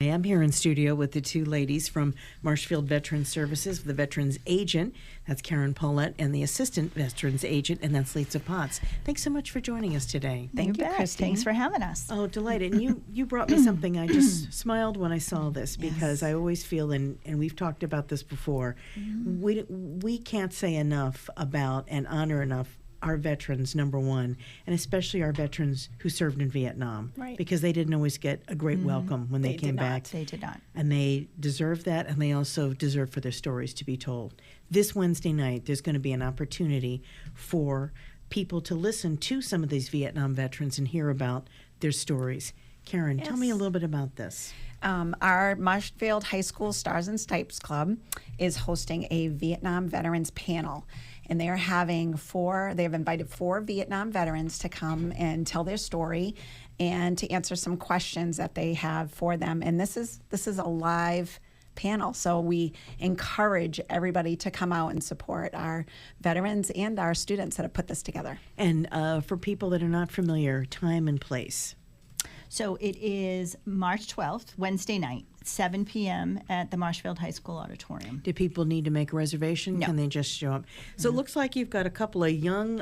I'm here in studio with the two ladies from Marshfield Veterans Services, the veterans agent, that's Carin, Paulette, and the assistant veterans agent, and that's Lisa Potts. Thanks so much for joining us today. Thank you, Christine. Thanks for having us. Oh, delighted. And you brought me something. I just smiled when I saw this because I always feel, and we've talked about this before, we can't say enough about and honor enough our veterans, number one, and especially our veterans who served in Vietnam. Right. Because they didn't always get a great welcome when they came back. They did not. And they deserve that, and they also deserve for their stories to be told. This Wednesday night, there's going to be an opportunity for people to listen to some of these Vietnam veterans and hear about their stories. Carin, tell me a little bit about this. Our Marshfield High School Stars and Stripes Club is hosting a Vietnam Veterans panel. And they're they've invited 4 Vietnam veterans to come and tell their story and to answer some questions that they have for them. And this is a live panel, so we encourage everybody to come out and support our veterans and our students that have put this together. And for people that are not familiar, time and place. So it is March 12th, Wednesday night, 7 p.m. at the Marshfield High School Auditorium. Do people need to make a reservation? No. Can they just show up? So it looks like you've got a couple of young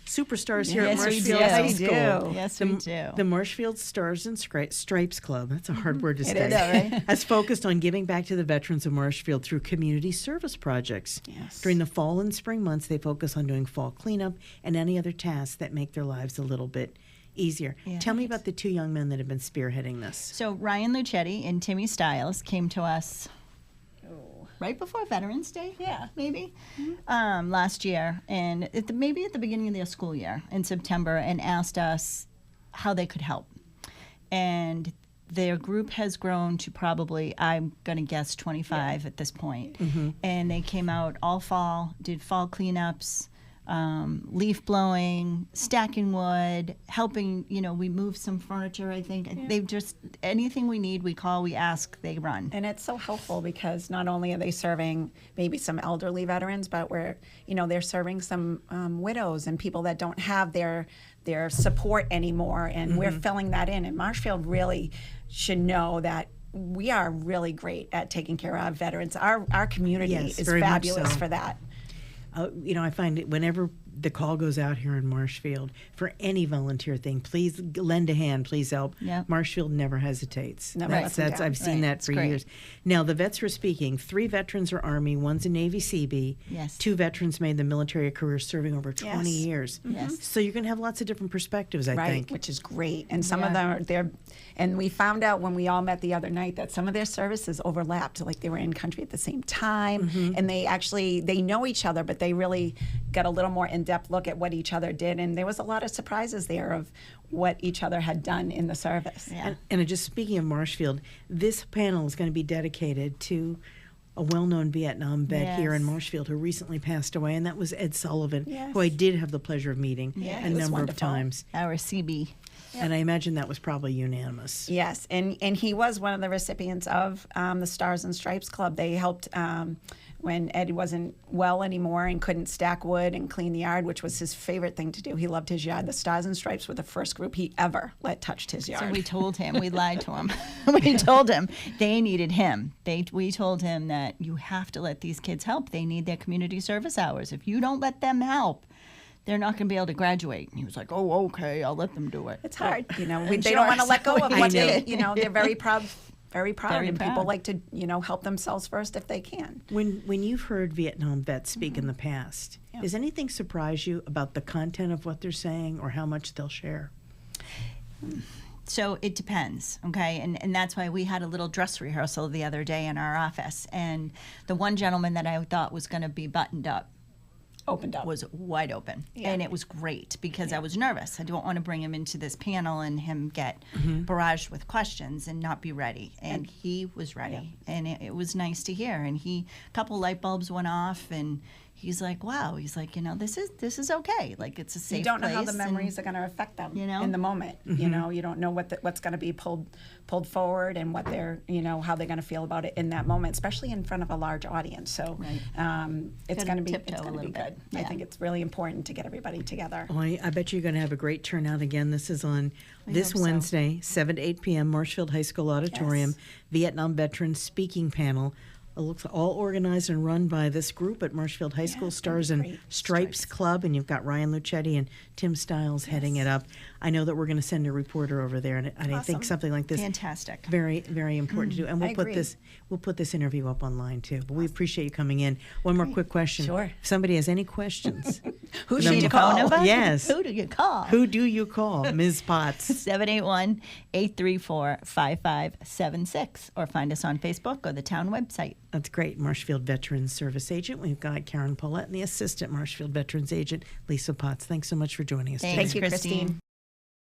superstars here at Yes, we Marshfield do. High Yes, we School. do. Yes, we do. The Marshfield Stars and Stripes Club, that's a hard word to It say, is, right? has focused on giving back to the veterans of Marshfield through community service projects. Yes. During the fall and spring months, they focus on doing fall cleanup and any other tasks that make their lives a little bit easier. Yeah. Tell me about the 2 young men that have been spearheading this. So Ryan Lucetti and Timmy Stiles came to us right before Veterans Day, maybe, last year, and maybe at the beginning of their school year in September, and asked us how they could help. And their group has grown to probably, I'm going to guess, 25 at this point. And they came out all fall, did fall cleanups, leaf blowing, stacking wood, helping, we moved some furniture, I think. They've just, anything we need, we call, we ask, they run. And it's so helpful because not only are they serving maybe some elderly veterans, but they're serving some widows and people that don't have their support anymore, and we're filling that in. And Marshfield really should know that we are really great at taking care of our veterans. Our community is very much fabulous so. for that. I find it whenever the call goes out here in Marshfield for any volunteer thing, please lend a hand, please help. Yep. Marshfield never hesitates. Never lets them down. I've seen that for great. years. Now, the vets were speaking. 3 veterans are Army, one's a Navy Seabee. Yes. 2 veterans made the military career serving over 20 years. Yes. So you're going to have lots of different perspectives, I think. Which is great. And some of them and we found out when we all met the other night that some of their services overlapped, like they were in country at the same time, and they know each other, but they really got a little more in-depth look at what each other did, and there was a lot of surprises there of what each other had done in the service. Yeah. And just speaking of Marshfield, this panel is going to be dedicated to a well-known Vietnam vet here in Marshfield who recently passed away, and that was Ed Sullivan, who I did have the pleasure of meeting a number of times. Our CB. And I imagine that was probably unanimous. Yes, and he was one of the recipients of the Stars and Stripes Club. They helped when Ed wasn't well anymore and couldn't stack wood and clean the yard, which was his favorite thing to do. He loved his yard. The Stars and Stripes were the first group he ever let touched his yard. So we told him, we lied to him. We told him they needed him. We told him that you have to let these kids help. They need their community service hours. If you don't let them help, they're not going to be able to graduate. And he was like, oh, okay, I'll let them do it. It's hard, they don't want to let go of what they're very proud. Very proud, and people like to, help themselves first if they can. When you've heard Vietnam vets speak in the past, does anything surprise you about the content of what they're saying or how much they'll share? So it depends, okay? And that's why we had a little dress rehearsal the other day in our office. And the one gentleman that I thought was going to be buttoned up Opened up. was wide open. And it was great because I was nervous. I don't want to bring him into this panel and him get barraged with questions and not be ready. And he was ready. And it was nice to hear. And a couple light bulbs went off, and he's like, wow, he's like, this is okay. Like, it's a safe place. You don't know how the memories are going to affect them in the moment. You don't know what's going to be pulled forward and what they're, how they're going to feel about it in that moment, especially in front of a large audience. So it's going to be good. Yeah. I think it's really important to get everybody together. Oh, I bet you're going to have a great turnout again. This is on this Wednesday, 7 to 8 p.m., Marshfield High School Auditorium, Vietnam Veterans Speaking Panel. It looks all organized and run by this group at Marshfield High School, Stars and Stripes Club, and you've got Ryan Lucetti and Tim Stiles heading it up. I know that we're going to send a reporter over there, and I think something like this fantastic, very, very important to do. And we'll put this interview up online too. But we appreciate you coming in. One more quick question. Sure. If somebody has any questions, who should you call? Yes. Who do you call? Who do you call, Ms. Potts? 781-834-5576, or find us on Facebook or the town website. That's great. Marshfield Veterans Service Agent. We've got Carin, Paulette, and the Assistant Marshfield Veterans Agent, Lisa Potts. Thanks so much for joining us today. Thank you, Christine.